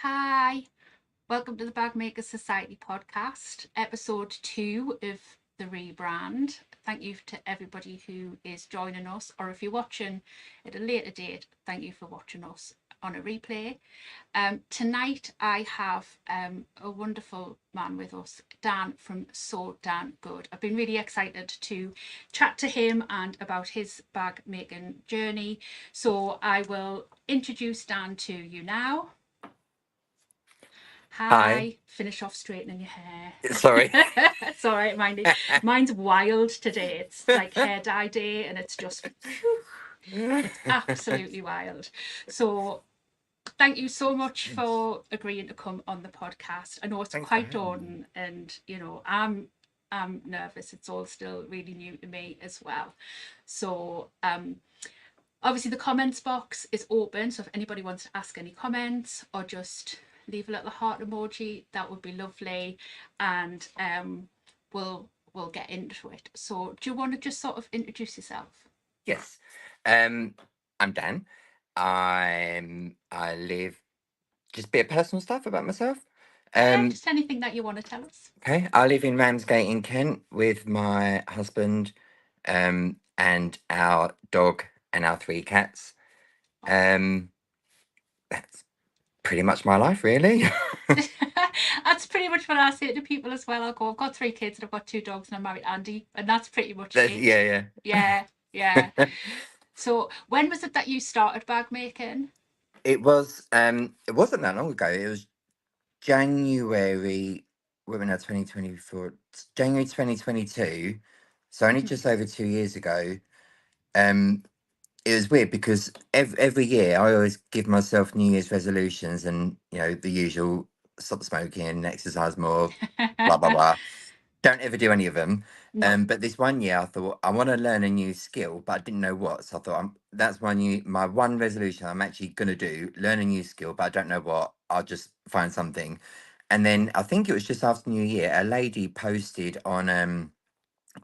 Hi, welcome to the Bag Makers Society podcast, episode 2 of the rebrand. Thank you to everybody who is joining us, or if you're watching at a later date, thank you for watching us on a replay. Tonight I have a wonderful man with us, Dan from SewDanGood. I've been really excited to chat to him and about his bag making journey. So I will introduce Dan to you now. Hi. Hi, finish off straightening your hair. Sorry. It's all right, mine's wild today. It's like hair dye day, and it's just, it's absolutely wild. So, thank you so much for agreeing to come on the podcast. I know it's Thanks for quite having me. daunting, and I'm nervous. It's all still really new to me as well. So, obviously the comments box is open, so if anybody wants to ask any comments or just leave a little heart emoji, that would be lovely. And we'll get into it. So do you want to just sort of introduce yourself? Yes. I'm Dan. I live just a bit of personal stuff about myself. Yeah, Um, just anything that you want to tell us. okay. I live in Ramsgate in Kent with my husband, and our dog and our three cats. Oh. Um, that's pretty much my life, really. That's pretty much what I say to people as well. I'll go, I've got 3 kids and I've got 2 dogs and I'm married Andy, and that's pretty much it. Yeah, Yeah, yeah. yeah. So when was it that you started bag making? It wasn't that long ago. It was January, we're now 2024, January 2022. So only Mhm. just over 2 years ago. Um, it was weird because every year I always give myself New Year's resolutions and, the usual stop smoking, exercise more, blah, blah, blah. Don't ever do any of them. No. But this one year I thought I want to learn a new skill, but I didn't know what. So I thought that's my one resolution I'm actually going to do, learn a new skill, but I don't know what. I'll just find something. And then I think it was just after New Year, a lady posted on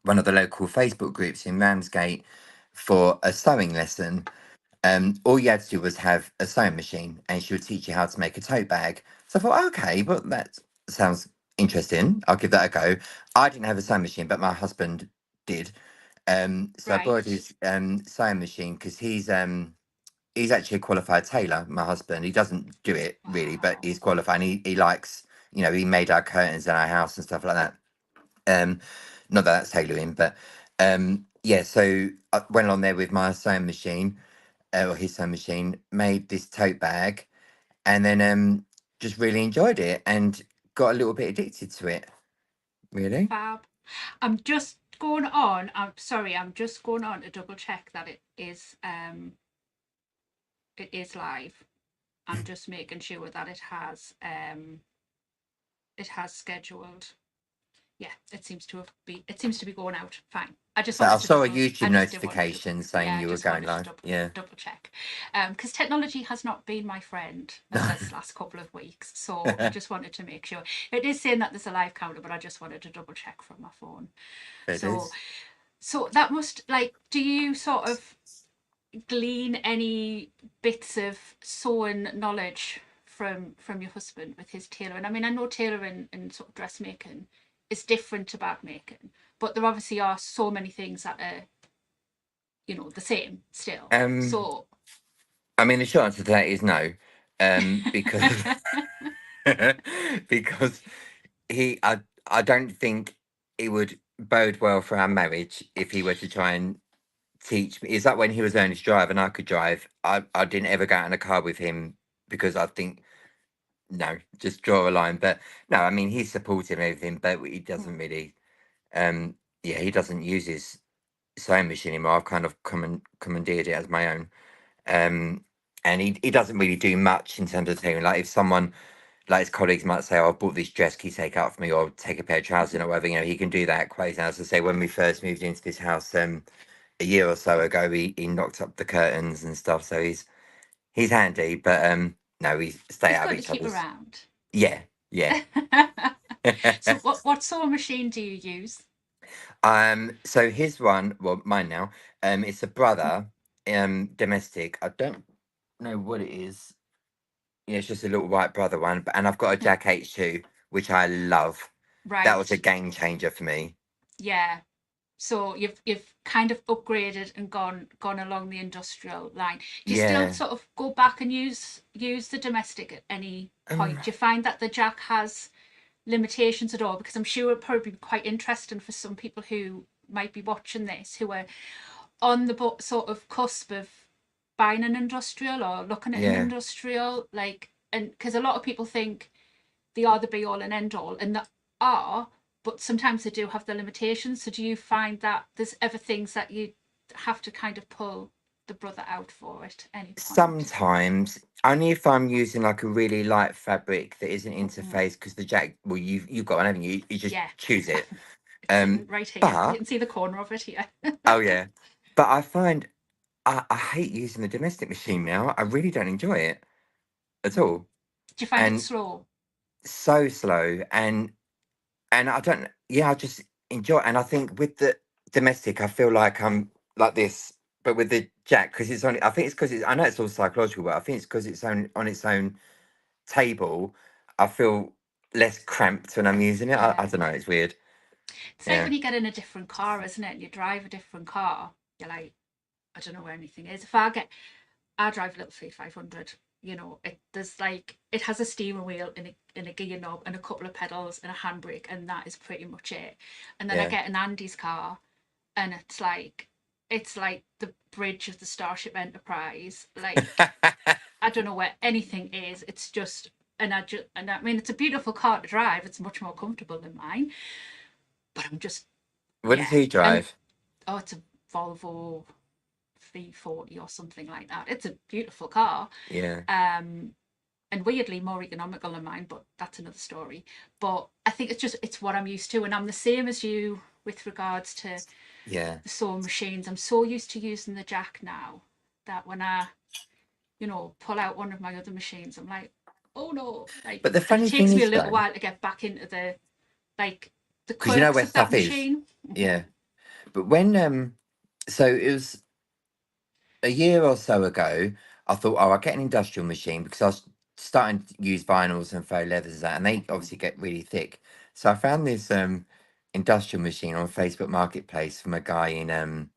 one of the local Facebook groups in Ramsgate for a sewing lesson. All you had to do was have a sewing machine, and she would teach you how to make a tote bag. So I thought, okay, well that sounds interesting. I'll give that a go. I didn't have a sewing machine, but my husband did. So I borrowed Right. his sewing machine because he's actually a qualified tailor. My husband, he doesn't do it really, but Wow. he's qualified. And he likes, he made our curtains in our house and stuff like that. Um, Not that that's tailoring, but yeah. So I went on there with my sewing machine, or his sewing machine, made this tote bag, and then just really enjoyed it and got a little bit addicted to it. Really. Fab. I'm just going on. I'm sorry. I'm just going on to double check that it is live. I'm just making sure that it has scheduled. Yeah, it seems to be going out fine. So I saw a YouTube I just did want to notification saying yeah, I you were just going wanted to live. Yeah. double check. Because technology has not been my friend No. this last couple of weeks, so I just wanted to make sure. It is saying that there's a live counter, but I just wanted to double check from my phone. It So is. so that must, like, do you sort of glean any bits of sewing knowledge from your husband with his tailoring? I mean, I know tailoring and sort of dressmaking is different to bag making, but there obviously are so many things that are, the same still. Um, So I mean, the short answer to that is no, because because I don't think it would bode well for our marriage if he were to try and teach me. Is that when he was learning to drive and I could drive? I didn't ever go out in a car with him because I think no, just draw a line. But no, I mean he's supportive and everything, but he doesn't really. Um, yeah, he doesn't use his sewing machine anymore. I've kind of commandeered it as my own. Um, and he doesn't really do much in terms of tailoring. Like if someone like his colleagues might say, "Oh, I bought this dress, can you take it out for me?" or take a pair of trousers in or whatever. He can do that quite easily. As I say, when we first moved into this house a year or so ago, he knocked up the curtains and stuff. So he's handy, but no, we stay he's out of good to each keep other's. around. Yeah, yeah. So what sewing machine do you use? So his one, well, mine now. It's a brother, domestic. I don't know what it is. it's just a little white brother one. And I've got a Jack H2, which I love. That was a Right. game changer for me. Yeah. So you've kind of upgraded and gone along the industrial line. Do you still Yeah. sort of go back and use the domestic at any Um, point? Do you find that the Jack has limitations at all? Because I'm sure it'd probably be quite interesting for some people who might be watching this who are on the sort of cusp of buying an industrial or looking at an yeah. industrial, like, and because a lot of people think they are the be all and end all, and that are, but sometimes they do have the limitations. So do you find that there's ever things that you have to kind of pull the brother out for at any point? Sometimes, only if I'm using like a really light fabric that isn't Mm-hmm. interfaced, because the Jack, well, you've got one, haven't you? You just Yeah, choose it. it's sitting right here. You But can see the corner of it here. oh yeah, but I find I hate using the domestic machine now. I really don't enjoy it at Mm. all, Do you find it and slow? so slow. And I don't. Yeah, I just enjoy. And I think with the domestic, I feel like I'm like this, but with the Jack, because it's on. I think it's because it's. I know it's all psychological, but I think it's because it's on its own table. I feel less cramped when I'm using it. I Yeah. don't know. It's weird. It's like Yeah, when you get in a different car, isn't it? And you drive a different car, you're like, I don't know where anything is. I drive a little 3500. There's like it has a steering wheel and a gear knob and a couple of pedals and a handbrake, and that is pretty much it. And then I yeah. get an Andy's car, and it's like the bridge of the Starship Enterprise. Like I don't know where anything is. It's just and I mean it's a beautiful car to drive. It's much more comfortable than mine, but I'm just What does yeah. he And drive? oh, it's a Volvo 340 or something like that. It's a beautiful car. Yeah, Um, and weirdly more economical than mine, but that's another story. But I think it's what I'm used to, and I'm the same as you with regards to yeah. the sewing machines. I'm so used to using the Jack now that when I pull out one of my other machines, I'm like, oh no, But the and it funny thing takes me a is, little though, while to get back into like the because you know quirks where of that stuff is. machine. Yeah. But when so it was a year or so ago. I thought, oh, I'll get an industrial machine because I was starting to use vinyls and faux leathers and that, and they obviously get really thick. So I found this industrial machine on Facebook Marketplace from a guy in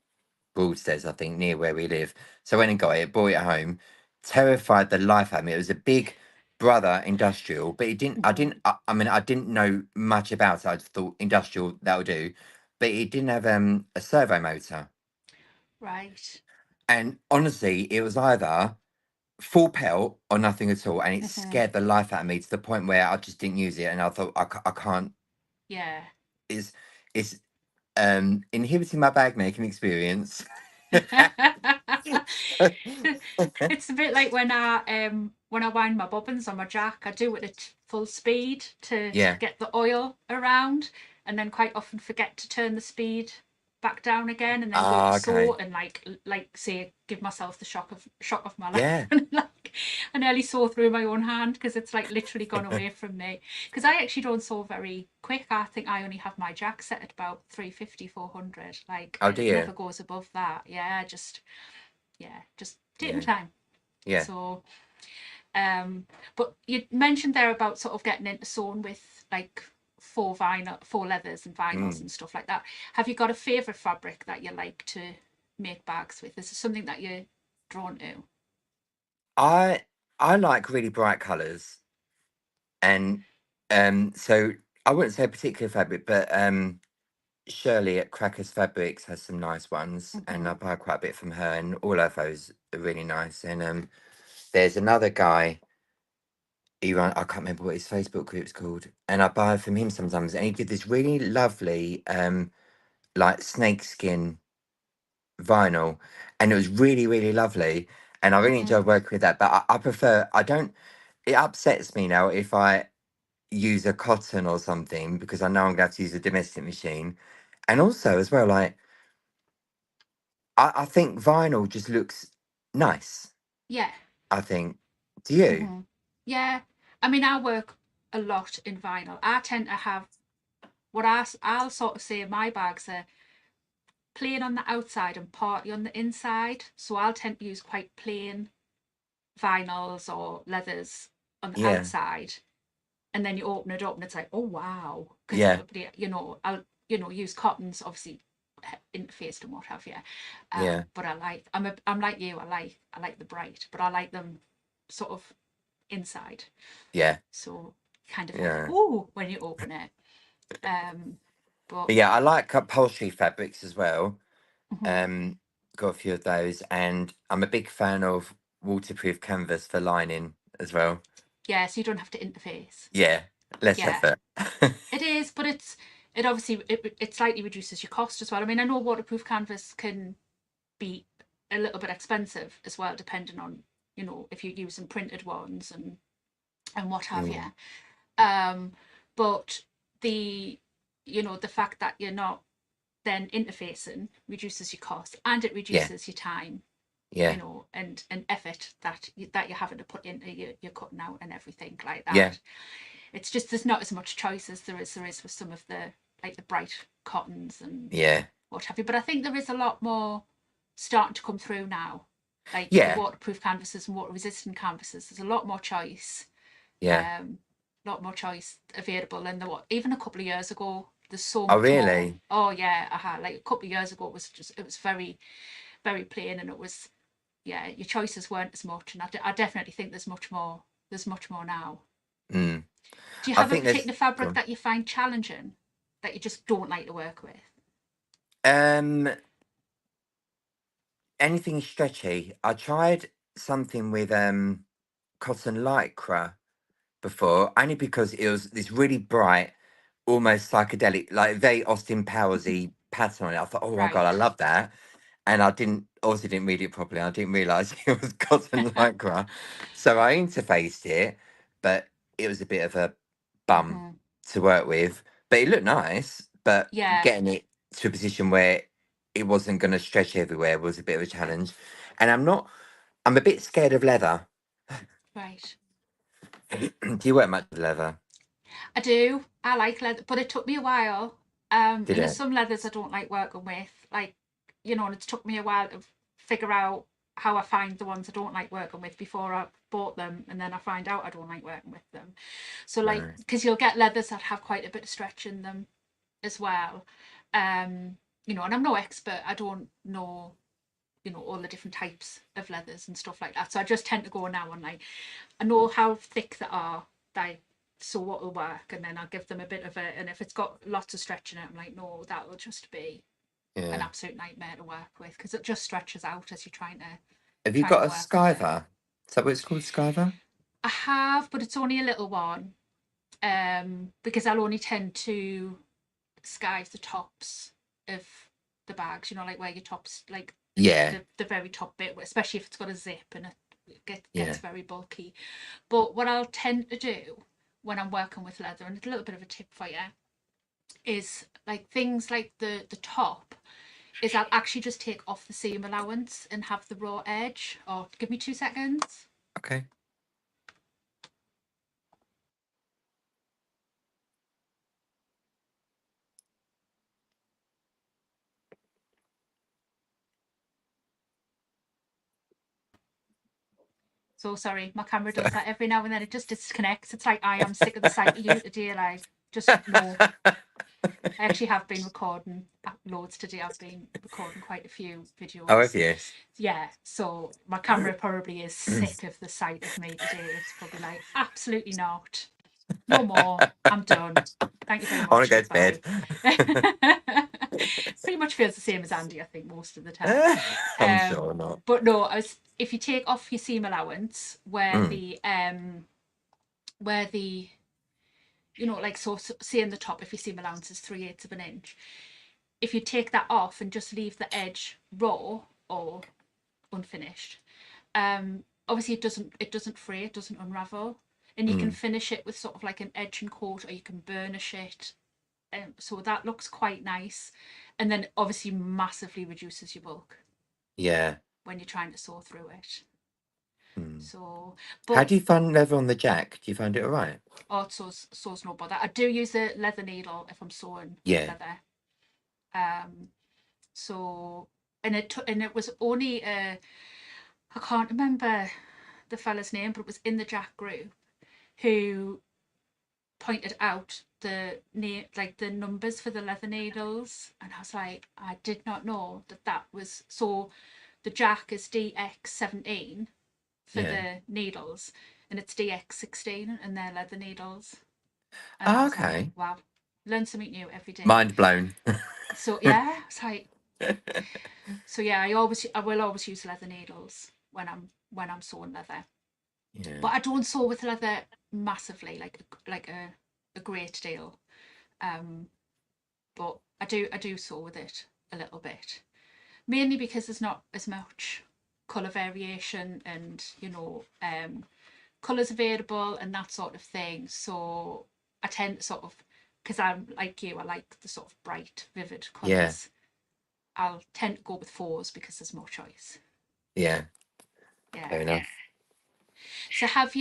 Broadstairs, I think, near where we live. So I went and got it, brought it home, terrified the life out of me. It was a big brother industrial, but it didn't. I Mm-hmm. didn't. I mean, I didn't know much about it. I just thought industrial that'll do, but it didn't have a servo motor. Right. And honestly, it was either full pelt or nothing at all, and it Mm-hmm. scared the life out of me to the point where I just didn't use it, and I thought I can't. Yeah. Is it's inhibiting my bag making experience. It's a bit like when I wind my bobbins on my Jack, I do it at full speed to Yeah. get the oil around, and then quite often forget to turn the speed back down again, and then go to Ah, sew okay. and like say give myself the shock of my life, Yeah. and like I nearly saw through my own hand because it's like literally gone away from me. Because I actually don't sew very quick. I think I only have my Jack set at about 350, 400. Like Oh it never dear. goes above that. Just take my Yeah. time. Yeah. So, but you mentioned there about sort of getting into sewing with like faux leathers and vinyls Mm. and stuff like that. Have you got a favourite fabric that you like to make bags with? Is there something that you're drawn to? I I like really bright colours, and so I wouldn't say a particular fabric, but Shirley at Crackers Fabrics has some nice ones, and I Mm-hmm. buy quite a bit from her, and all of those are really nice. And there's another guy. He run. I can't remember what his Facebook group's called, and I buy from him sometimes. And he did this really lovely, like snakeskin vinyl, and it was really, really lovely. And I really Mm-hmm. enjoyed working with that. But I prefer. I don't. It upsets me now if I use a cotton or something because I know I'm going to use a domestic machine, and also as well, like I think vinyl just looks nice. Yeah. I think. Do you? Mm-hmm. Yeah. I mean, I work a lot in vinyl. I tend to have I'll sort of say my bags are plain on the outside and party on the inside. So I'll tend to use quite plain vinyls or leathers on the Yeah. outside, and then you open it up and it's like, oh wow, because Yeah. I'll use cottons, obviously interfaced and what have you. Yeah. But I'm like you. I like the bright, but I like them sort of inside. Yeah. So kind of like, Yeah. ooh, when you open it. But But yeah, I like upholstery fabrics as well. mhm. Um, got a few of those, and I'm a big fan of waterproof canvas for lining as well. Yeah, so you don't have to interface. Yeah, less Yeah, effort. it is, but it obviously it slightly reduces your cost as well. I mean, I know waterproof canvas can be a little bit expensive as well, depending on if you're using printed ones and what have you. Mm, But the the fact that you're not then interfacing reduces your cost, and it yeah, reduces your time, yeah, and effort that you're having to put into your cutting out and everything like yeah, that. It's just there's not as much choice as there is with some of the like the bright cottons and yeah, what have you. But I think there is a lot more starting to come through now, like the yeah, waterproof canvases and water resistant canvases. There's a lot more choice, yeah. available than there was even a couple of years ago. There's so Oh, much more. really? Oh yeah, like a couple of years ago it was very very plain, and it was, yeah, your choices weren't as much, and I definitely think there's much more now. Mm. Do you I have a think there's particular fabric um, that you find challenging, that you just don't like to work with? um, anything stretchy. I tried something with cotton lycra before, only because it was this really bright, almost psychedelic, like very Austin Powersy pattern on it. I thought, oh my god, I Right. love that. And I didn't also didn't read it properly. I didn't realise it was cotton lycra. So I interfaced it, but it was a bit of a bum Hmm. to work with. But it looked nice, but Yeah. getting it to a position where it wasn't going to stretch everywhere was a bit of a challenge. And I'm a bit scared of leather. Right. Do you wear much leather? I do. I like leather, but it took me a while. Did And there's it? some leathers I don't like working with, like, and it's took me a while to figure out how I find the ones I don't like working with before I bought them, and then I find out I don't like working with them. So like, Right. because you'll get leathers that have quite a bit of stretch in them as well. And I'm no expert. I don't know, all the different types of leathers and stuff like that. So I just tend to go now on like, I know how thick they are, like, so what will work, and then I'll give them a bit of it. And if it's got lots of stretch in it, I'm like, no, that will just be an Yeah. absolute nightmare to work with, because it just stretches out as you're Have you trying to got a work with it. skiver? Is that what it's called, skiver? I have, but it's only a little one. Because I'll only tend to skive the tops of the bags, like where your tops, like Yeah. the very top bit, especially if it's got a zip and it gets Yeah. very bulky. But what I'll tend to do when I'm working with leather, and it's a little bit of a tip for you, is like things like the top, is I'll actually just take off the seam allowance and have the raw edge. Or give me 2 seconds. Okay. So sorry, my camera does that every now and then. It just disconnects. It's like, I am sick of the sight of you today. Like, just no. I actually have been recording loads today. I've been recording quite a few Oh, videos. yes. Yeah, so my camera probably is sick of the sight of me today. It's probably like, absolutely not. No more. I'm done. Thank you very I want to much. go to bed. Goodbye. Pretty much feels the same as Andy, I think, most of the time. I'm sure not. But no, if you take off your seam allowance Mm, where the like, so say in the top, if your seam allowance is 3/8 of an inch, if you take that off and just leave the edge raw or unfinished, obviously it doesn't fray, it doesn't unravel, and you can mm, finish it with sort of like an edge and coat, or you can burnish it, so that looks quite nice, and then obviously massively reduces your bulk yeah. when you're trying to sew through it. Mm. So, How but do you find leather on the jack? Do you find it all right? sews no bother. I do use a leather needle if I'm sewing Yeah. leather. Um, so and it was only I can't remember the fella's name, but it was in the Jack group. who pointed out the numbers for the leather needles, and I was like, I did not know that was so. The jack is DX17 for Yeah. the needles, and it's DX16 and their leather needles. And I Oh, was like, okay. wow, learn something new every day. Mind blown. So yeah, it's like, so yeah, I will always use leather needles when I'm sewing leather, Yeah. but I don't sew with leather massively, like a great deal. Um, but I do sew with it a little bit, mainly because there's not as much color variation and colors available and that sort of thing. So I tend to sort of, because I'm like you, I like the sort of bright, vivid Yeah. colors. I'll tend to go with fours because there's more choice. Yeah. Fair Yeah. enough. So have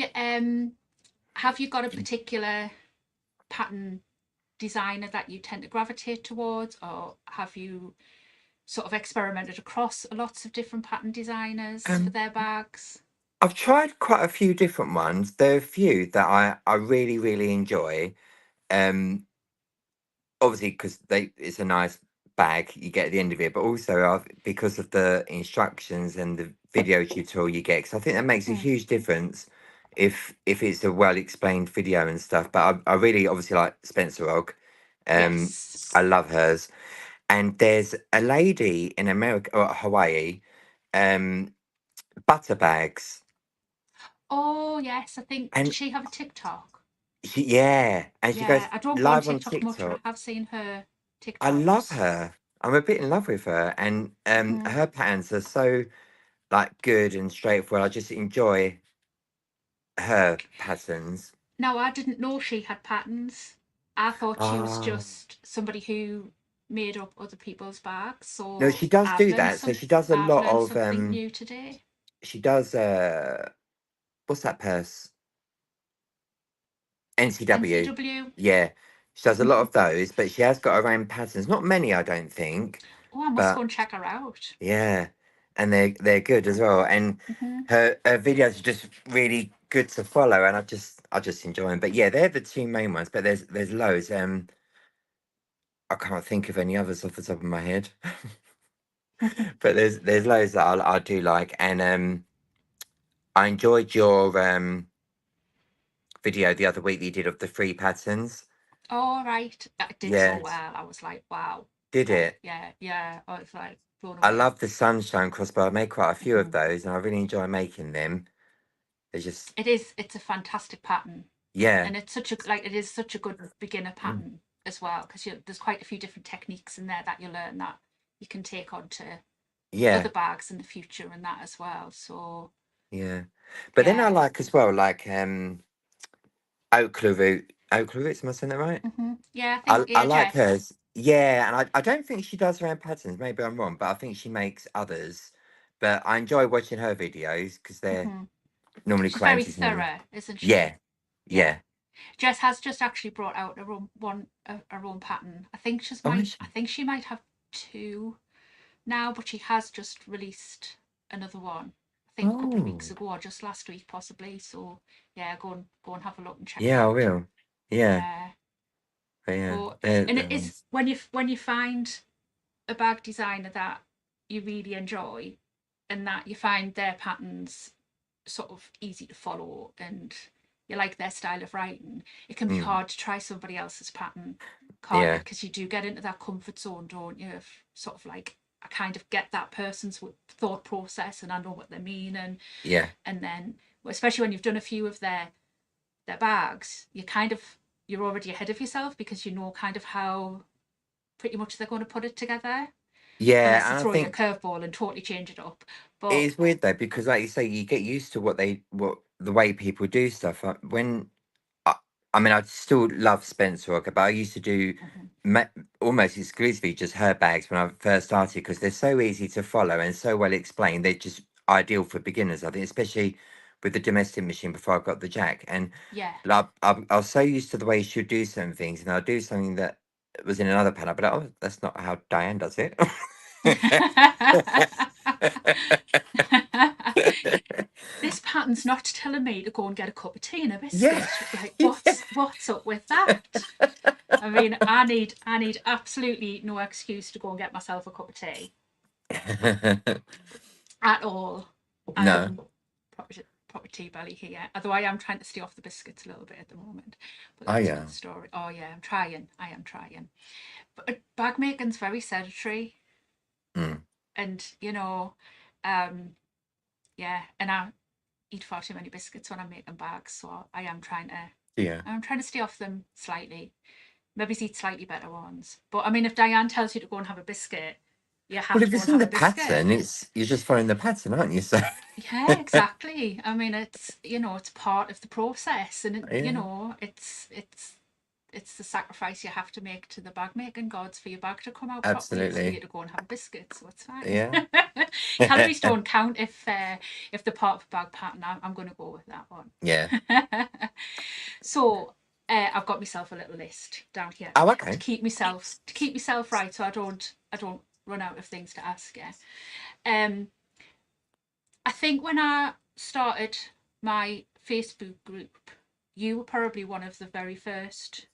you got a particular pattern designer that you tend to gravitate towards, or have you sort of experimented across lots of different pattern designers for Um, their bags? I've tried quite a few different ones. There are a few that I really, really enjoy. Um, Obviously because they it's a nice bag you get at the end of it, but also because of the instructions and the video tutorial you get, because I think that makes a Mm-hmm. huge difference if it's a well explained video and stuff. But I really obviously like Spencer Og. I Yes. love hers. And there's a lady in America or Hawaii, um, butter bags. Oh yes, I think does And she have a TikTok? yeah, and she Yeah, goes I don't go on live on TikTok much, but I TikTok. have seen her I love TikToks. her. I'm a bit in love with her, and Hmm. her patterns are so like good and straightforward. I just enjoy her patterns. Now I didn't know she had patterns. I thought she was Ah, just somebody who made up other people's bags. no, So she does do that. So I've learned something new today. she does what's that purse? NCW. NCW. Yeah, she does a lot of those, but she has got her own patterns. Not many, I don't think, Oh, I must go but and check her out. yeah, and they're good as well. And Hmm. her videos are just really good to follow, and I just enjoy them. But yeah, they're the two main ones. But there's loads. I can't think of any others off the top of my head. But there's loads that I do like, and I enjoyed your video the other week that you did of the free patterns. All right, it did so Yeah, well. I was like, wow. did Like, it? yeah, yeah. I was like blown I away. love the sunshine crossbow. I made quite a few of Hmm. those, and I really enjoy making them. They're just It is. It's a fantastic pattern, yeah, and it's such a like it is such a good beginner pattern as well because there's quite a few different techniques in there that you learn that you can take on to other yeah, bags in the future and that as well. So yeah. But then I yeah. like as well, like Oakler root. Oakler roots, am I saying that right? Yeah, I think I yeah, like Jess. hers. Yeah, and I don't think she does her own patterns. Maybe I'm wrong, but I think she makes others. But I enjoy watching her videos because they're Hmm. normally She's quite very entertaining. thorough, isn't Yeah, she? Yeah. yeah. Jess has just actually brought out her own pattern. Oh, is I she? think she might have two now, but she has just released another one. I think a couple of weeks Oh, ago or just last week possibly. So yeah, go and have a look and check it yeah, I out. will. Yeah, Yeah. but yeah, But and they're it is nice. when you find a bag designer that you really enjoy and that you find their patterns sort of easy to follow and you like their style of writing, it can be Mm, hard to try somebody else's pattern, can't it? yeah, Because you do get into that comfort zone, don't you? Of sort of like I kind of get that person's thought process and I know what they mean, yeah, and then especially when you've done a few of their bags, you're already ahead of yourself because you know kind of how pretty much they're going to put it together, unless yeah. they And I throw you a think curveball and totally change it up. it But is weird though because, like you say, you get used to what the way people do stuff. When I, I mean, I still love Spencer Walker, but I used to do mhm, ma- almost exclusively just her bags when I first started because they're so easy to follow and so well explained. They're just ideal for beginners, I think, especially with the domestic machine before I got the jack. And yeah. like, I was so used to the way she would do certain things, and I'll do something that was in another panel, but oh, that's not how Diane does it. This pattern's not telling me to go and get a cup of tea and a Yeah. biscuit. Like, Yeah. what's up with that? I mean, I need absolutely no excuse to go and get myself a cup of tea at all. No. Proper, proper tea belly here. Although I am trying to stay off the biscuits a little bit at the moment, but Oh that's yeah. another story. Oh yeah, I'm trying. I am trying. But bag making's very sedentary, Mm. and um, yeah, and I eat far too many biscuits when I'm making bags, so I am trying to. Yeah. I'm trying to stay off them slightly. Maybe eat slightly better ones. But I mean, if Diane tells you to go and have a biscuit, you Well, have to if go it's and in have a the biscuit. pattern, it's you're just following the pattern, aren't you? So Yeah, exactly. I mean, it's part of the process, and yeah, it's the sacrifice you have to make to the bag making gods for your bag to come out properly, for you absolutely. to go and have a biscuit. So it's fine. Yeah. Calories don't count if they're part of a bag pattern. I'm going to go with that one. Yeah. So I've got myself a little list down here Oh, to okay. keep myself right, so I don't run out of things to ask you. Um, I think when I started my Facebook group, you were probably one of the very first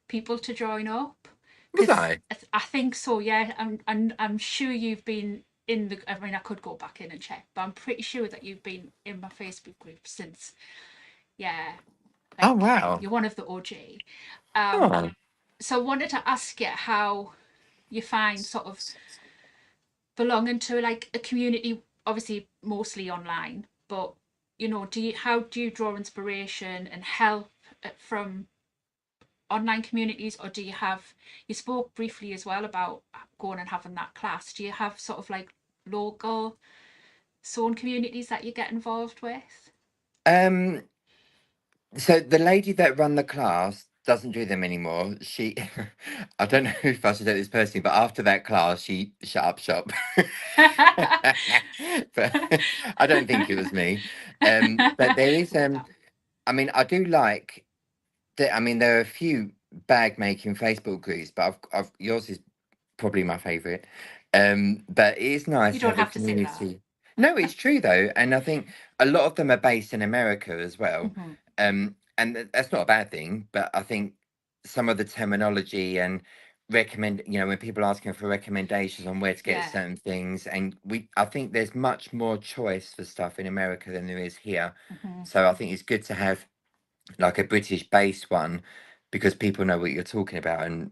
people to join up, Was because I? I think so. Yeah, I'm sure you've been in the. I mean, I could go back in and check, but I'm pretty sure that you've been in my Facebook group since. Yeah, Oh, like wow. you're one of the OG. Um, Oh, so I wanted to ask you how you find sort of belonging to like a community, obviously mostly online, but how do you draw inspiration and help from online communities, or do you have, you spoke briefly as well about going and having that class, do you have sort of like local sewn communities that you get involved with? um, so the lady that run the class doesn't do them anymore. She, I don't know if I should do this personally, but after that class, she shut up shop. But I don't think it was me. But there is, No. I mean, I do like that. I mean, there are a few bag making Facebook groups, but yours is probably my favorite. But it is nice You to don't have a have to say that. community. No, it's true though, and I think a lot of them are based in America as well. Hmm. And that's not a bad thing, but I think some of the terminology and when people are asking for recommendations on where to get Yeah. certain things, and I think there's much more choice for stuff in America than there is here. Hmm. So I think it's good to have like a British based one because people know what you're talking about. And,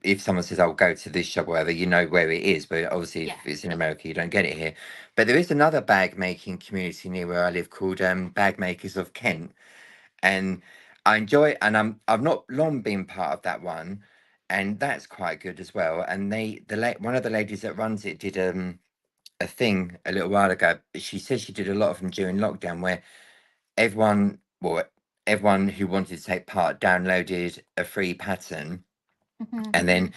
if someone says, I'll go to this shop, or whatever, you know where it is. But obviously, Yeah. if it's in America, you don't get it here. But there is another bag making community near where I live called Bag Makers of Kent. And I enjoy it. And I've not long been part of that one. And that's quite good as well. And one of the ladies that runs it did a thing a little while ago. She said she did a lot of them during lockdown where everyone, well, everyone who wanted to take part downloaded a free pattern, Hmm. and then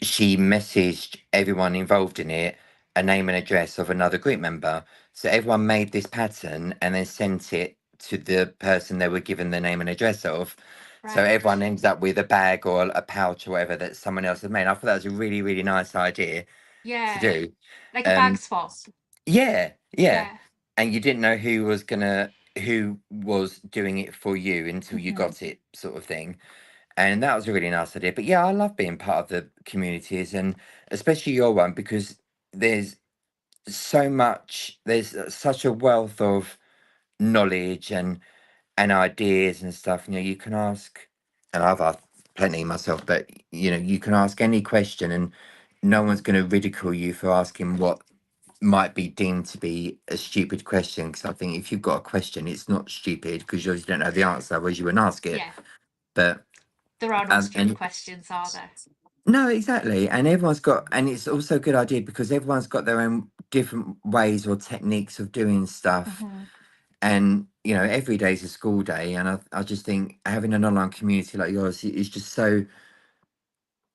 she messaged everyone involved in it a name and address of another group member. So everyone made this pattern and then sent it to the person they were given the name and address of. So everyone Right. ends up with a bag or a pouch or whatever that someone else had made. I thought that was a really, really nice idea to Yeah. do. Like a bag Um, swap. yeah, yeah. Yeah. And you didn't know who was doing it for you until you Hmm. got it, sort of thing. And that was a really nice idea. But yeah, I love being part of the communities, and especially your one, because there's there's such a wealth of knowledge and ideas and stuff. You can ask, and I've asked plenty myself, but you can ask any question and no one's going to ridicule you for asking what might be deemed to be a stupid question, because I think if you've got a question, it's not stupid because you don't know the answer, otherwise you wouldn't ask it. Yeah. But There are no stupid and questions, are there? no, exactly, and and it's also a good idea because everyone's got their own different ways or techniques of doing stuff, Hmm. and every day's a school day, and I just think having an online community like yours is just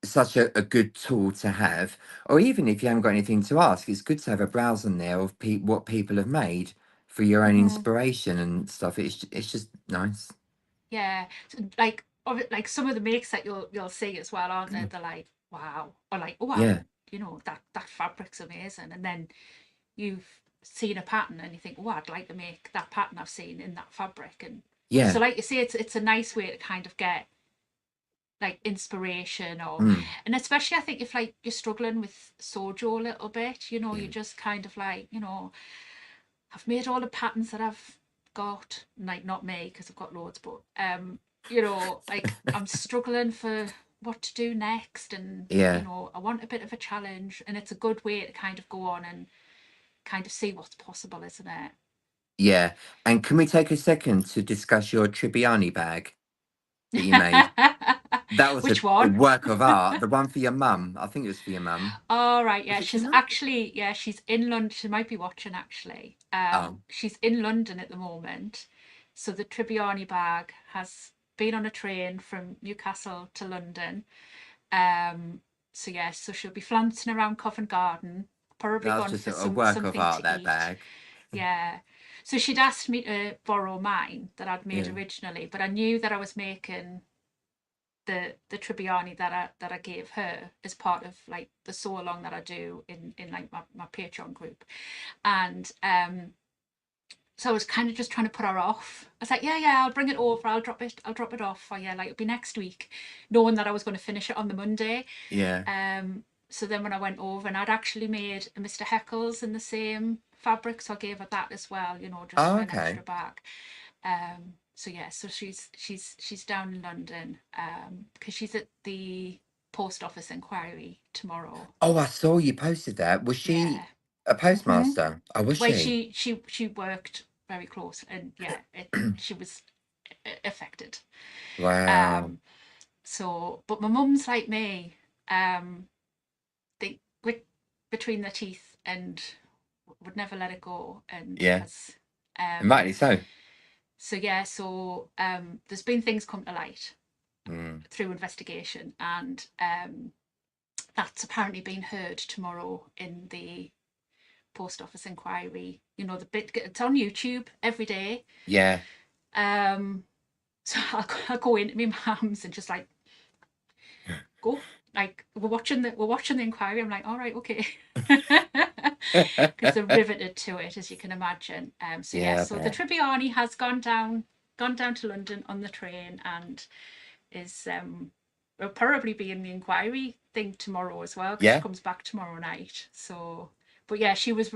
such a good tool to have. Or even if you haven't got anything to ask, it's good to have a browse on there of what people have made for your own Hmm. inspiration and stuff. It's just nice. Yeah. So, like some of the makes that you'll see as well, aren't they? They're like, wow, or like, oh, Yeah, that fabric's amazing, and then you've seen a pattern and you think, oh, I'd like to make that pattern I've seen in that fabric. And so, Yeah. like you say, it's a nice way to kind of get like inspiration, or Mm. and especially I think if like you're struggling with sojo a little bit, you Mm. just kind of like, I've made all the patterns that I've got, like not me because I've got loads, but like I'm struggling for what to do next, and Yeah. I want a bit of a challenge, and it's a good way to kind of go on and kind of see what's possible, isn't it? Yeah. And can we take a second to discuss your Tribiani bag that you made? That was Which a one? work of art. The one for your mum. I think it was for your mum. All right, Was yeah, it for she's your mum? actually, yeah, she's in London. She might be watching actually. Oh, She's in London at the moment. So the Tribiani bag has been on a train from Newcastle to London. Um, so yeah, so she'll be flouncing around Covent Garden, probably that was gone just for a work of something art, to that eat. bag. Yeah. So she'd asked me to borrow mine that I'd made Yeah. originally, but I knew that I was making the Tribiani that I gave her as part of like the sew along that I do in like my Patreon group. And so I was kind of just trying to put her off. I was like, yeah, I'll bring it over, I'll drop it off. Or yeah, like it'll be next week, knowing that I was going to finish it on the Monday. Yeah. So then when I went over, and I'd actually made a Mr. Heckles in the same fabric, so I gave her that as well, just Oh, for an okay. extra bag. So yeah, so she's down in London because she's at the post office inquiry tomorrow. Oh, I saw you posted that. Was she Yeah. a Hmm. postmaster? Oh, was Well, she? she worked very close, and yeah, she was affected. Wow. Um, but my mum's like me. They grit between their teeth and would never let it go, and Yeah. has And um, rightly so. so yeah, there's been things come to light Mm. through investigation, and that's apparently being heard tomorrow in the post office inquiry. The bit, it's on YouTube every day. Yeah. Um, so I'll go into my mum's and just like go. Like we're watching the inquiry. I'm like, all right, okay, because they're riveted to it, as you can imagine. So yeah, Yeah, I so the bet. Tribiani has gone down to London on the train, and is will probably be in the inquiry thing tomorrow as well, because she Yeah. comes back tomorrow night. So, but yeah, she was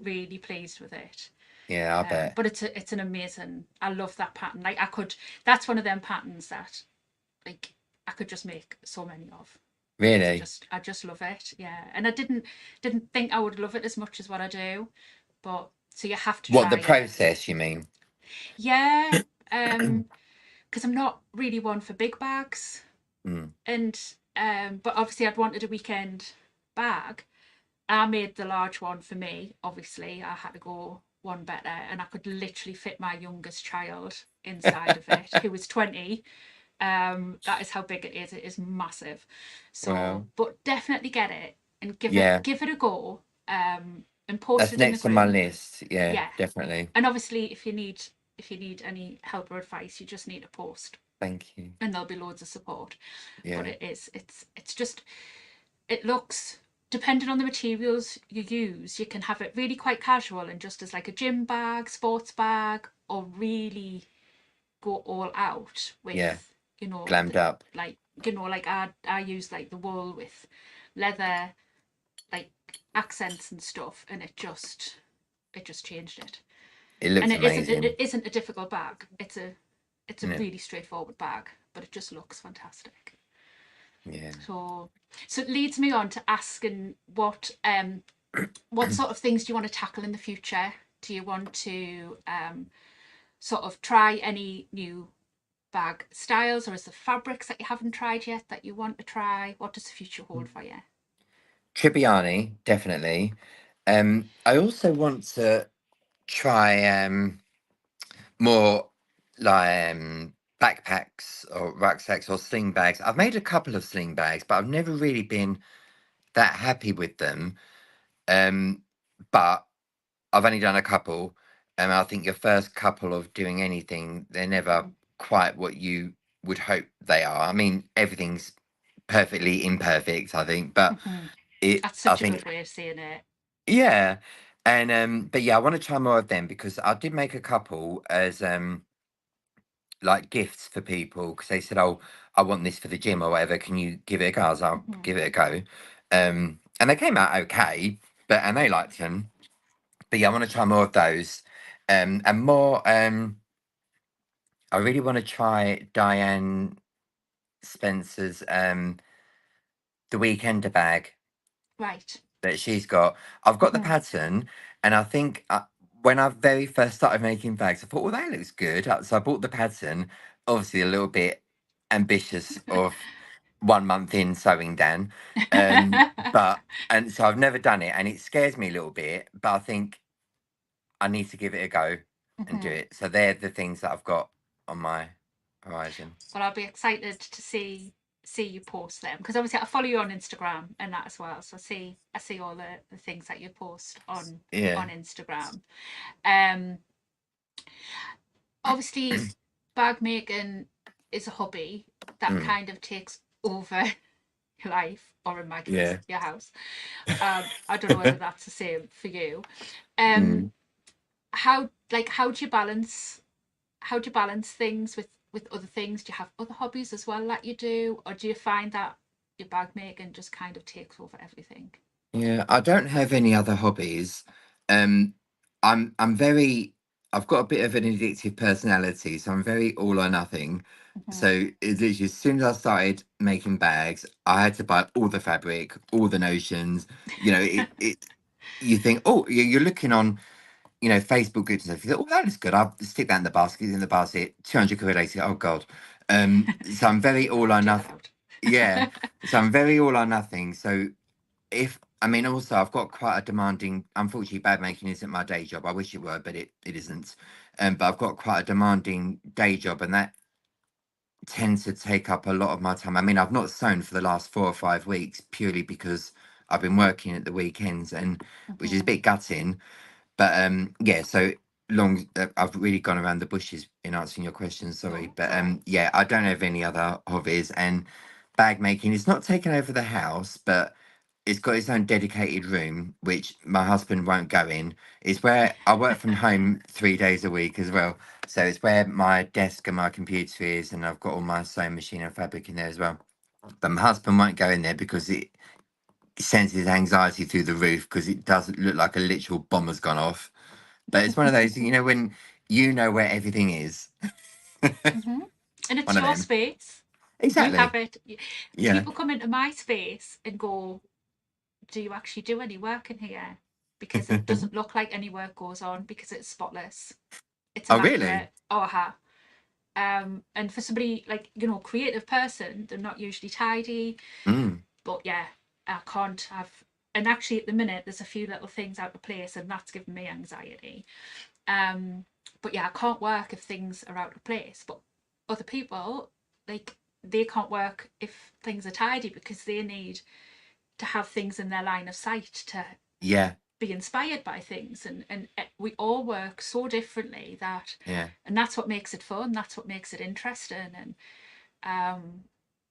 really pleased with it. Yeah, I bet. But it's an amazing. I love that pattern. Like I could. That's one of them patterns that like I could just make so many of, because I Really? just I just love it. Yeah, and I didn't think I would love it as much as what I do, but so you have to What, try the it. process, you mean? Yeah, because I'm not really one for big bags, Mm. and but obviously I'd wanted a weekend bag. I made the large one for me. Obviously, I had to go one better, and I could literally fit my youngest child inside of it, who was 20. That is how big it is. It is massive. So, Well, but definitely get it and give it yeah. give it a go. And post That's it in the next on my group. list. Yeah, Yeah, definitely. and obviously if you need any help or advice, you just need to post, Thank you. and there'll be loads of support. But Yeah. it's just, it looks, depending on the materials you use, you can have it really quite casual and just as like a gym bag, sports bag, or really go all out Yeah. with, Glammed up. like, like I use like the wool with leather, like accents and stuff, and it just changed it. It And looks it isn't it, amazing. it isn't a difficult bag. It's a Yeah. really straightforward bag, but it just looks fantastic. Yeah. So it leads me on to asking what sort of things do you want to tackle in the future? Do you want to sort of try any new bag styles, or is there fabrics that you haven't tried yet that you want to try? What does the future hold for you? Tribiani, definitely. I also want to try more like backpacks or rucksacks or sling bags. I've made a couple of sling bags, but I've never really been that happy with them. Um, but I've only done a couple, and I think your first couple of doing anything, they're never quite what you would hope they are. I mean, everything's perfectly imperfect, I think, but Mm-hmm. it, That's I such a think, good way of saying it. yeah. And but yeah, I want to try more of them because I did make a couple as like gifts for people because they said, "Oh, I want this for the gym or whatever. Can you give it a go?" I was like, "I'll Mhm. give it a go." And they came out okay, but and they liked them. But yeah, I want to try more of those, and more. I really want to try Diane Spencer's the Weekender bag Right. that she's got. I've got the Mhm. pattern, and I think when I very first started making bags, I thought, "Well, that looks good." So I bought the pattern. Obviously, a little bit ambitious of 1 month in sewing, Dan. But and so I've never done it, and it scares me a little bit. But I think I need to give it a go and do Mhm. it. So they're the things that I've got on my horizon. Well, I'll be excited to see you post them because obviously I follow you on Instagram and that as well. So I see all the things that you post Yeah. on Instagram. Um, Obviously, bag making is a hobby that Mm, kind of takes over your life, or in my case, yeah. your house. I don't know whether that's the same for you. Um, Mm. how do you balance things with other things? Do you have other hobbies as well that you do, or do you find that your bag making just kind of takes over everything? Yeah, I don't have any other hobbies. Um, I'm very. I've got a bit of an addictive personality, so I'm very all or nothing. Mm-hmm. So it's literally as soon as I started making bags, I had to buy all the fabric, all the notions. You know, it. You think, oh, you're looking on, Facebook groups and stuff. You think, oh, that is good. I'll stick that in the basket. In the basket, 200 quid later. Oh God. So I'm very You've got all to or dig it nothing. out. Yeah. So I'm very all or nothing. So if I mean, also I've got quite a demanding. Unfortunately, bag making isn't my day job. I wish it were, but it isn't. But I've got quite a demanding day job, and that tends to take up a lot of my time. I mean, I've not sewn for the last 4 or 5 weeks purely because I've been working at the weekends, and which is a Mm-hmm. bit gutting. But yeah, so long. I've really gone around the bushes in answering your question. Sorry, No, it's but all right. yeah, I don't have any other hobbies, and bag making is not taken over the house, but it's got its own dedicated room, which my husband won't go in. It's where I work from home 3 days a week as well. So it's where my desk and my computer is, and I've got all my sewing machine and fabric in there as well. But my husband won't go in there because it sends his anxiety through the roof because it doesn't look like a literal bomb has gone off. But it's one of those, when you know where everything is. Mm-hmm. And it's One of your them. space. You have Exactly. it. Yeah. People come into my space and go, "Do you actually do any work in here?" Because it doesn't look like any work goes on because it's spotless. It's Oh, really? immaculate. Oh, aha. And for somebody like creative person, they're not usually tidy. Mm, But yeah, I can't have. And actually, at the minute, there's a few little things out of place, and that's giving me anxiety. Um, but yeah, I can't work if things are out of place. But other people, like, they can't work if things are tidy because they need to have things in their line of sight to yeah. be inspired by things. And we all work so differently that, Yeah. and that's what makes it fun. That's what makes it interesting. And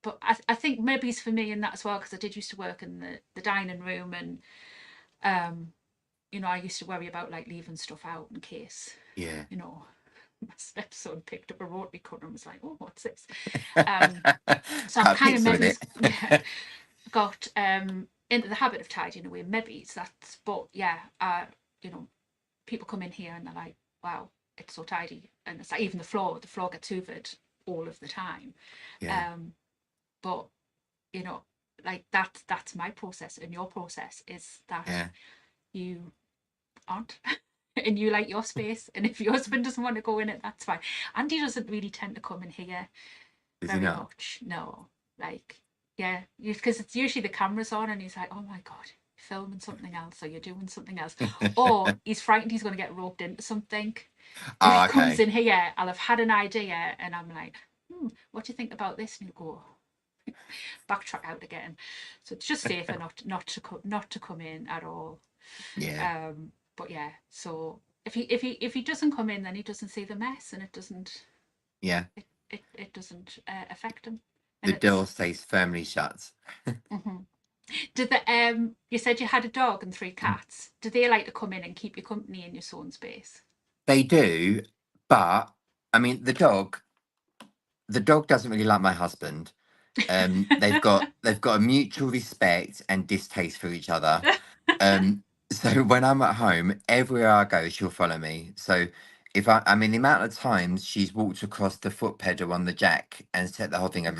but I think maybe it's for me in that as well because I did used to work in the dining room and um, I used to worry about like leaving stuff out in case Yeah. you know my stepson picked up a rotary cutter and was like, "Oh, what's this?" Um, so I've Cut a kind of pizza with maybe it. yeah got into the habit of tidying away. Maybe it's that, but yeah, you know, people come in here and they're like, "Wow, it's so tidy," and it's like even the floor gets hoovered all of the time. Yeah. Um, but you know, like that's my process, and your process is that Yeah. you aren't. And you like your space, and if your husband doesn't want to go in it, that's fine. Andy doesn't really tend to come in here Is he very not? much. No, like, yeah, because it's usually the camera's on and he's like, "Oh my god, you're filming something else or you're doing something else," or he's frightened he's going to get roped into something. Or he Oh, comes okay. in here, I'll have had an idea and I'm like, "What do you think about this?" And he'll go, backtrack out again. So it's just safer not to come in at all. Yeah. But yeah, so if he doesn't come in, then he doesn't see the mess, and Yeah. it doesn't affect him. The And door it's stays firmly shut. mm-hmm. Did the you said you had a dog and 3 cats. Do they like to come in and keep you company in your sewing space? They do, but I mean, the dog doesn't really like my husband. They've got a mutual respect and distaste for each other. So when I'm at home, everywhere I go, she'll follow me. So if I mean, the amount of times she's walked across the foot pedal on the jack and set the whole thing up,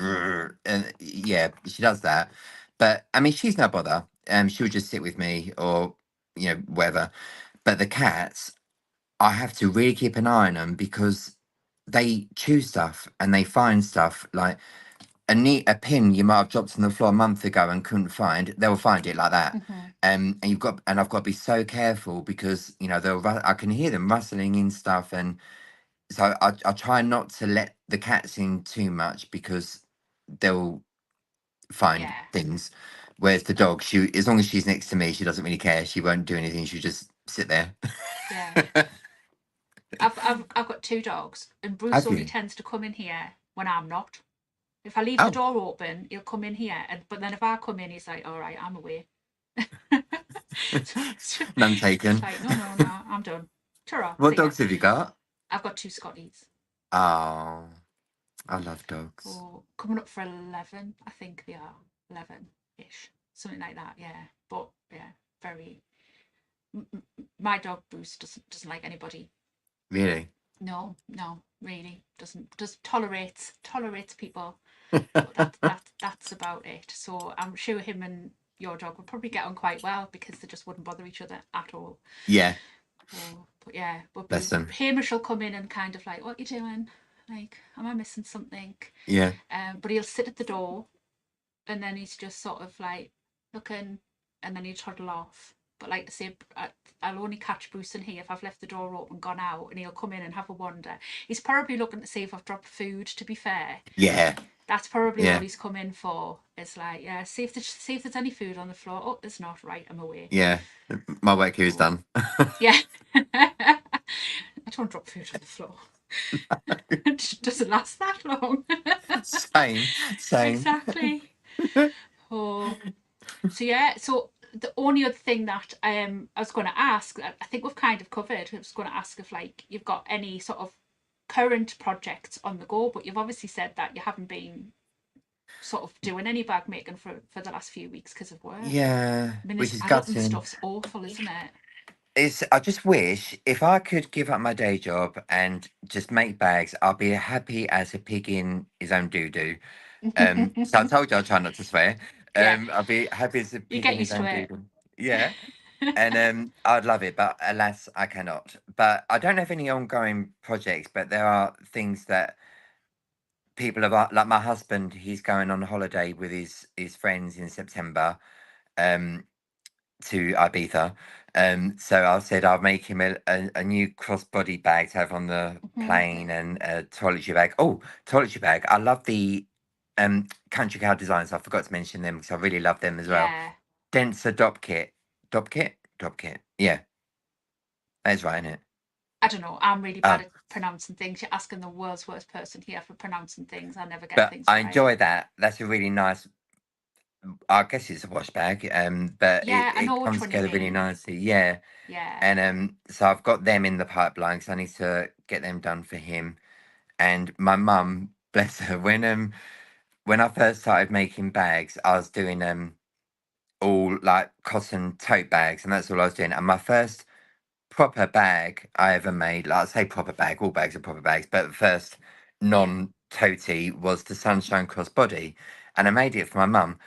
and yeah, she does that. But I mean, she's no bother. She'll just sit with me or whatever. But the cats, I have to really keep an eye on them because they choose stuff and they find stuff like a pin you might have dropped on the floor a month ago and couldn't find. They'll find it like that. Hmm. And I've got to be so careful because I can hear them rustling in stuff, and so I try not to let the cats in too much because they'll find Yeah, things. Whereas the dog, she as long as she's next to me, she doesn't really care. She won't do anything. She'll just sit there. yeah. I've got 2 dogs, and Bruce Have only you? tends to come in here when I'm not. If I leave the Oh, door open, he'll come in here, but then if I come in, he's like, "All right, I'm away." none Just taken. like, no, no, no, I'm done. Ta-ra, What see ya. dogs have you got? I've got 2 Scotties. Oh, I love dogs. Oh, coming up for 11, I think they are 11-ish, something like that. Yeah, but yeah, very. My dog Bruce doesn't like anybody. Really? No, no, really doesn't. Just tolerates people, but that's about it. So I'm sure him and your dog would probably get on quite well because they just wouldn't bother each other at all. Yeah, Oh, but yeah, but bless Bruce, them. Hamish will come in and kind of like, "What you doing? Like, am I missing something?" Yeah, But he'll sit at the door, and then he's just sort of like looking, and then he'll toddle off. But like I say, I'll only catch Bruce in here if I've left the door open, gone out, and he'll come in and have a wander. He's probably looking to see if I've dropped food. To be fair, yeah, that's probably all yeah, he's come in for. It's like, yeah, see if there's any food on the floor. Oh, there's not. Right, I'm away. yeah. My work here is Oh, done. yeah. I don't drop food on the floor. It doesn't last that long. Same, same. Exactly. Oh, so yeah. So the only other thing that I was going to ask, I think we've kind of covered. I was going to ask if like you've got any sort of current projects on the go, but you've obviously said that you haven't been sort of doing any bag making for the last few weeks because of work. Yeah, I mean, which this is adulting gutting. stuff's awful, isn't I just wish if I could give up my day job and just make bags, I'll be happy as a pig in his own doo doo. So I it? told you I'll try not to swear. Yeah, I'll be happy as a you pig get in his used to own doo it. doo. Yeah. And I'd love it, but alas, I cannot. But I don't have any ongoing projects, but there are things that people have like my husband. He's going on holiday with his friends in September um, to Ibiza. So I said I'll make him a new crossbody bag to have on the Hmm. plane and a toiletry bag. Oh, toiletry bag! I love the country cow designs. I forgot to mention them because I really love them as well. Yeah, Denser dop kit. Yeah, that's right, isn't it? I don't know. I'm really bad Oh, at pronouncing things. You're asking the world's worst person here for pronouncing things. I never get but things I right. enjoy that. That's a really nice. I guess it's a wash bag. But it Yeah, I it know which comes one you together really mean. nicely. Yeah. Yeah. And so I've got them in the pipeline because I need to get them done for him. And my mum, bless her, when I first started making bags, I was doing all like cotton tote bags, and that's all I was doing. And my first proper bag I ever made, like I say proper bag, all bags are proper bags, but the first Yeah. non-toty was the Sunshine Crossbody, and I made it for my mum,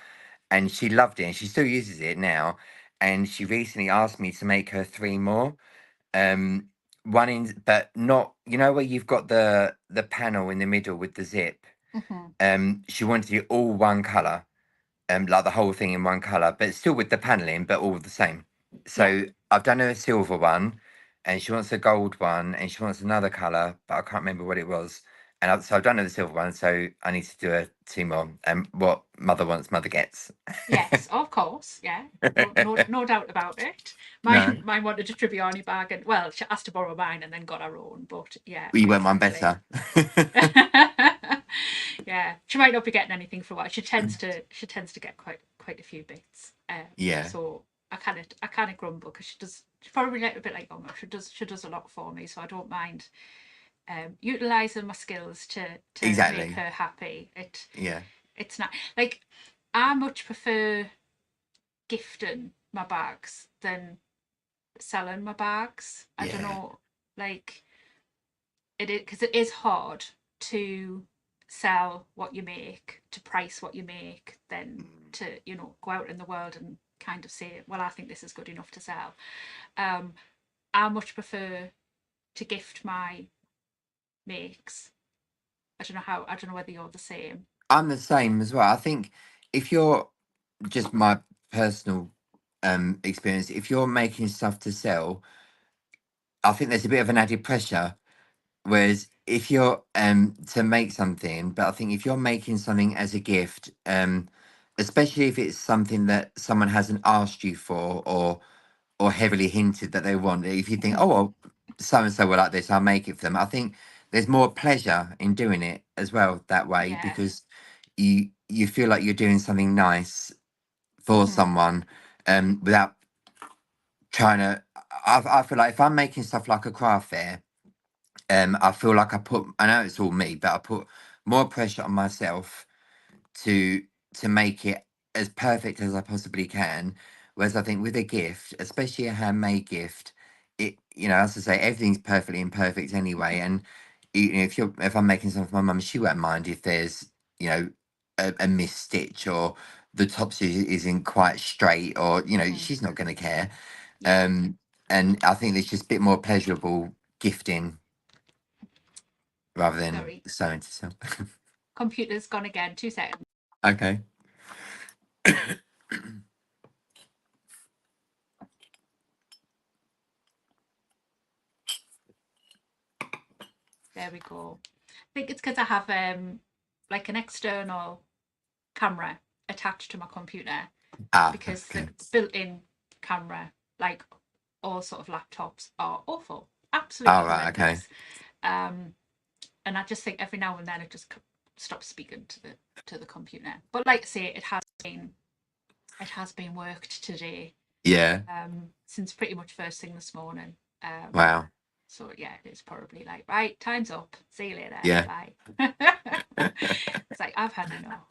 and she loved it, and she still uses it now. And she recently asked me to make her 3 more. Um, one in, but not, where you've got the panel in the middle with the zip. Hmm. She wanted it all one color, like the whole thing in one color, but still with the paneling, but all the same. Yeah. So I've done her a silver one, and she wants a gold one, and she wants another color, but I can't remember what it was. And so I've done her the silver one, so I need to do her 2 more. And what mother wants, mother gets. Yes, of course. Yeah. No, no, no doubt about it. No, Mine wanted a Tribiani bag, and well, she asked to borrow mine and then got her own. But yeah, we went one exactly. better. Yeah, she might not be getting anything for a while. She tends to get quite quite a few bits. Yeah. So I kind of grumble because she's probably a little bit like Mama. She does a lot for me, so I don't mind utilizing my skills to make Exactly. her happy. Yeah. It's not like I much prefer gifting my bags than selling my bags. I don't Yeah. know, like it is because it is hard to sell what you make, to price what you make, then Mm. to go out in the world and kind of say, well, I think this is good enough to sell. Um, I much prefer to gift my makes. I don't know whether you're the same. I'm the same as well. I think if you're just my personal experience, if you're making stuff to sell, I think there's a bit of an added pressure. Whereas if you're to make something, but I think if you're making something as a gift, especially if it's something that someone hasn't asked you for or heavily hinted that they want, if you think, oh well, so and so will like this, I'll make it for them. I think there's more pleasure in doing it as well that way Yeah. because you feel like you're doing something nice for Mm-hmm. someone without trying to. I feel like if I'm making stuff like a craft fair, I feel like I know it's all me, but I put more pressure on myself to make it as perfect as I possibly can. Whereas I think with a gift, especially a handmade gift, as I say, everything's perfectly imperfect anyway. Mm-hmm. And if I'm making something for my mum, she won't mind if there's, you know, a missed stitch or the isn't quite straight or, Mm-hmm. she's not gonna care. Yeah. Um and I think it's just a bit more pleasurable gifting rather than Sorry. sewing to sell. Computer's gone again. 2 seconds. Okay. There we go. I think it's because I have like an external camera attached to my computer Ah, because the okay. built-in camera, like all sort of laptops, are awful, absolutely All right, okay. horrendous. Um, and I just think every now and then it just stops speaking to the computer. But like I say, it has been worked today, Yeah. since pretty much first thing this morning. Um, Wow. so yeah, it's probably like, right, time's up. See you later. Yeah. Bye. It's like I've had enough.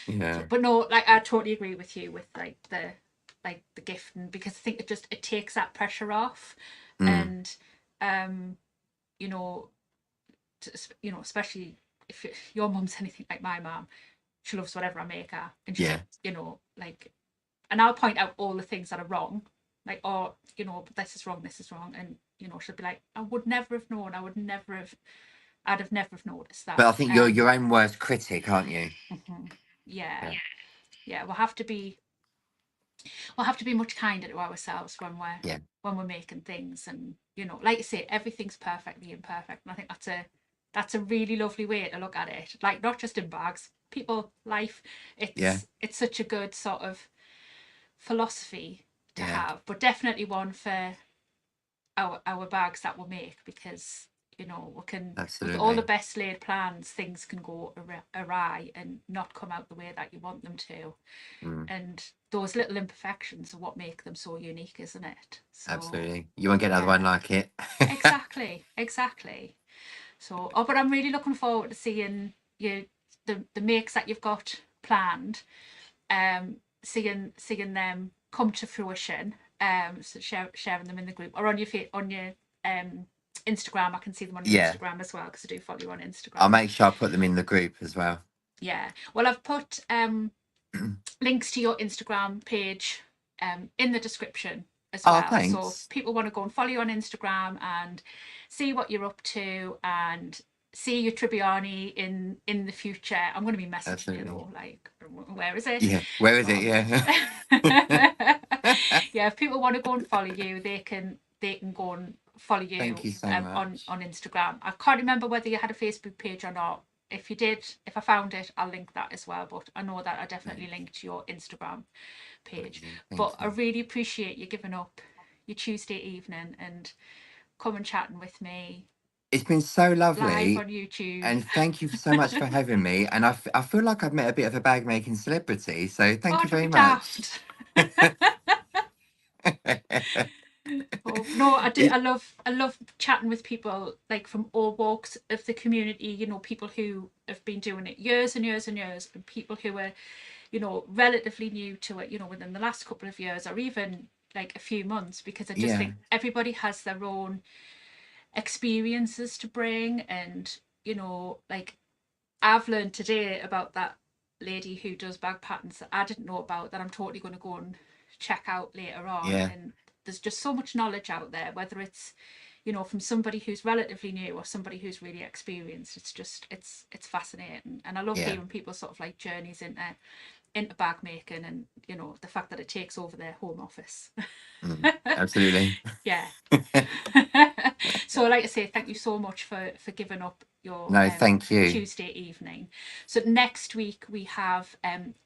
Yeah. So, but no, like I totally agree with you with like the gifting, because I think it takes that pressure off, Mm. and you know, especially if your mum's anything like my mum, she loves whatever I make her, and she's Yeah. like, and I'll point out all the things that are wrong, like, oh, but this is wrong, and she'll be like, I would never have known, I'd have never have noticed But that. I think you're your own worst critic, aren't you? Mhm. Yeah, Yeah. yeah, we'll have to be much kinder to ourselves Yeah. when we're making things, and like you say, everything's perfectly imperfect, and I think that's a really lovely way to look at it, like not just in bags, people, life. Yeah. It's such a good sort of philosophy to Yeah. have, but definitely one for our bags that we make, because we can, with all the Absolutely. best laid plans, things can go awry and not come out the way that you want them to, Mm. and those little imperfections are what make them so unique, isn't it? So Absolutely. You won't get another one yeah, like it. exactly. So, oh, but I'm really looking forward to seeing the makes that you've got planned, seeing them come to fruition, so sharing them in the group or on your Instagram. I can see them on your Yeah. Instagram as well, because I do follow you on I'll Instagram. make sure I put them in the group as well. Yeah, well, I've put links to your Instagram page in the description as Oh, well. So if thanks. people want to go and follow you on Instagram and see what you're up to and see your Tribiani in the future, I'm going to be messaging you Absolutely. though, like, where is it? Yeah. Where is it? But Yeah. yeah, if people want to go and follow you, they can go and follow Thank you you so much. on Instagram. I can't remember whether you had a Facebook page or not. If you did, if I found it, I'll link that as well. But I know that I definitely Thanks. linked your Instagram page. Amazing. Thank But I you. really appreciate you giving up your Tuesday evening and coming chatting with me. It's been so live lovely. on YouTube. And thank you so much for having me. And I feel like I've met a bit of a bag making celebrity. So thank Oh, you don't very be much. daft. Oh, no, I do. It, I love chatting with people like from all walks of the community. You know, people who have been doing it years and years and years, and people who are, you know, relatively new to it. You know, within the last couple of years, or even like a few months, because I just yeah, think everybody has their own experiences to bring, and you know, like I've learned today about that lady who does bag patterns that I didn't know about, that I'm totally going to go and check out later on. yeah, And there's just so much knowledge out there, whether it's, you know, from somebody who's relatively new or somebody who's really experienced. It's just it's fascinating, and I love yeah. hearing people sort of like journeys into bag making, and you know the fact that it takes over their home office. Absolutely. Yeah. So like I say, thank you so much for giving up your No, thank you. Tuesday evening. So next week we have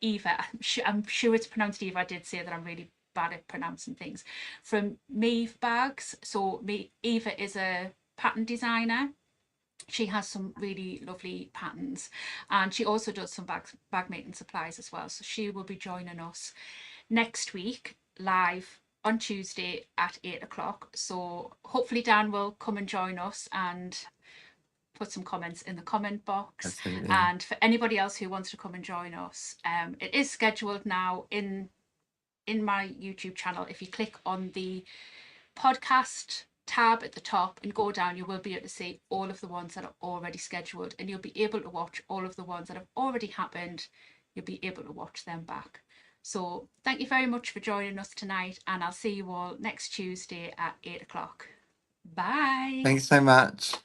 Eva. I'm sure it's pronounced Eva. I did say that I'm really bad at pronouncing things. From Meave Bags. So Eva is a pattern designer. She has some really lovely patterns, and she also does some bag making supplies as well. So she will be joining us next week live on Tuesday at 8 o'clock. So hopefully Dan will come and join us and put some comments in the comment box. Absolutely. And for anybody else who wants to come and join us, it is scheduled now in my YouTube channel. If you click on the podcast tab at the top and go down, you will be able to see all of the ones that are already scheduled, and you'll be able to watch all of the ones that have already happened. You'll be able to watch them back. So thank you very much for joining us tonight, and I'll see you all next Tuesday at 8 o'clock. Bye. Thanks so much.